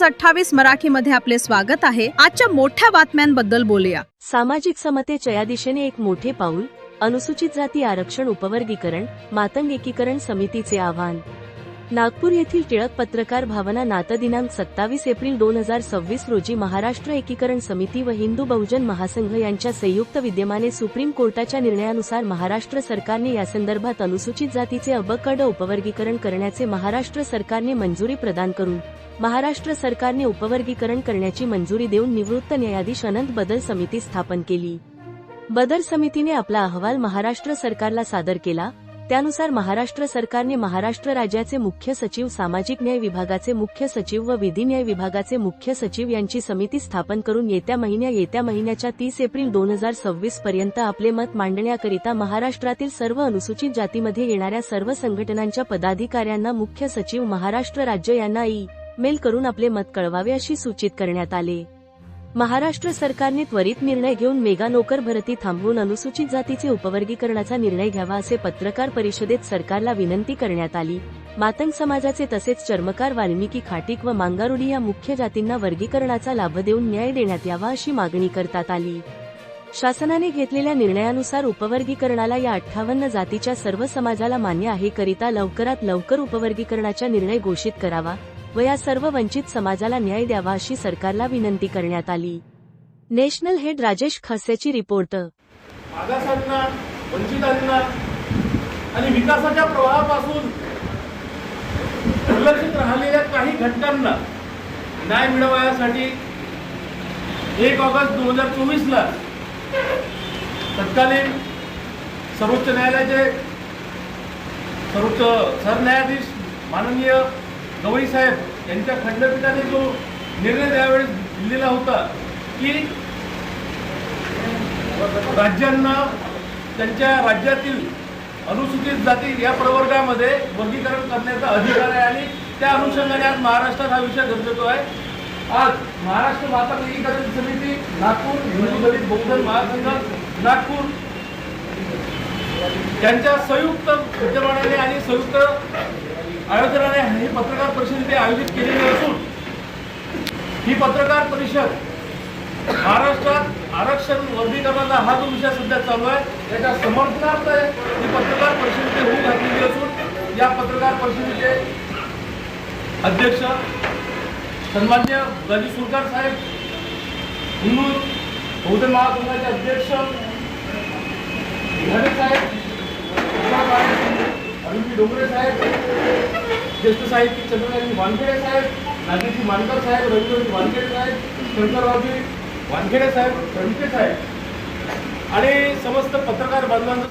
News 28 मराठीमध्ये आपले स्वागत आहे। आजच्या मोठ्या बातम्यांबद्दल बोलूया। सामाजिक समतेच्या या दिशेने एक मोठे पाऊल, अनुसूचित जाती आरक्षण उपवर्गीकरण मातंग एकीकरण समितीचे आवाहन। नागपूर येथील टिळक पत्रकार भावना नातं दिनांक 27 एप्रिल 2026 रोजी महाराष्ट्र एकीकरण समिती व हिंदू बहुजन महासंघ यांच्या संयुक्त विद्यमाने सुप्रीम कोर्टाच्या निर्णयानुसार महाराष्ट्र सरकारने यासंदर्भात अनुसूचित जातीचे अ ब क ड उपवर्गीकरण करण्याचे महाराष्ट्र सरकारने मंजुरी प्रदान करून महाराष्ट्र सरकारने उपवर्गीकरण करण्याची मंजुरी देऊन निवृत्त न्यायाधीश अनंत बदल समिती स्थापन केली। बदल समितीने आपला अहवाल महाराष्ट्र सरकारला सादर केला। त्यानुसार महाराष्ट्र सरकारने महाराष्ट्र राज्याचे मुख्य सचिव, सामाजिक न्याय विभागाचे मुख्य सचिव व विधी न्याय विभागाचे मुख्य सचिव यांची समिती स्थापन करून येत्या महिन्याच्या 30 एप्रिल 2026 पर्यंत आपले मत मांडण्याकरिता महाराष्ट्रातील सर्व अनुसूचित जातीमध्ये येणाऱ्या सर्व संघटनांच्या पदाधिकाऱ्यांना मुख्य सचिव महाराष्ट्र राज्य यांना मेल करून आपले मत कळवावे अशी सूचित करण्यात आले। महाराष्ट्र सरकारने त्वरित निर्णय घेऊन मेगा नोकर भरती थांबवून अनुसूचित जातीचे उपवर्गीकरणाचा निर्णय घ्यावा असे पत्रकार परिषदेत सरकारला विनंती करण्यात आली। मातंग समाजाचे तसेच चर्मकार, वाल्मिकी, खाटीक व मांगारुडी या मुख्य जातींना वर्गीकरणाचा लाभ देऊन न्याय देण्यात यावा अशी मागणी करण्यात आली। शासनाने घेतलेल्या निर्णयानुसार उपवर्गीकरणाला या 58 जातीच्या सर्व समाजाला मान्य आहे करिता लवकरात लवकर उपवर्गीकरणाचा निर्णय घोषित करावा व या सर्व वंचित समाजाला न्याय द्यावा अशी सरकारला विनंती करण्यात आली। नॅशनल हेड राजेश खडसेची रिपोर्ट। मागासांना, वंचितांना आणि विकासाच्या प्रवाहापासून दुर्लक्षित राहिलेल्या काही घटकांना न्याय मिळवण्यासाठी 1 ऑगस्ट 2024 ला तत्कालीन सर्वोच्च न्यायालयाचे सर्वोच्च सरन्यायाधीश माननीय गवई साहेब यांच्या खंडपीठाने जो निर्णय त्यावेळेस दिलेला होता की राज्यांना त्यांच्या राज्यातील अनुसूचित जाती या प्रवर्गामध्ये वर्गीकरण करण्याचा अधिकार आहे आणि त्या अनुषंगाने आज महाराष्ट्रात हा विषय गरजेतो आहे। आज महाराष्ट्र मातंग एकीकरण समिती नागपूर, हिंदू दलित बहुजन महासंघ नागपूर यांच्या संयुक्त विद्यमानाने आणि संयुक्त आयोजनाने ही पत्रकार परिषद आयोजित केलेली असून ही पत्रकार परिषद महाराष्ट्रात आरक्षण वर्गीकरणाचा हा जो विषय सध्या चालू आहे त्याच्या समर्थनार्थ ही पत्रकार परिषद होऊ घातलेली असून या पत्रकार परिषदेचे अध्यक्ष सन्माननीय गाजी सुरकार साहेब, हिंदू बहुजन महासंघाचे अध्यक्ष घाटे साहेब, अरुणजी डोंगरे साहेब, ज्येष्ठ साहित्यिक चंद्रकांत वानखेडे साहेब, नागेशजी मानकर साहेब, रवींद्रजी वानखेडे साहेब, शंकररावजी वानखेडे साहेब, रणके साहेब आणि समस्त पत्रकार बांधवांचं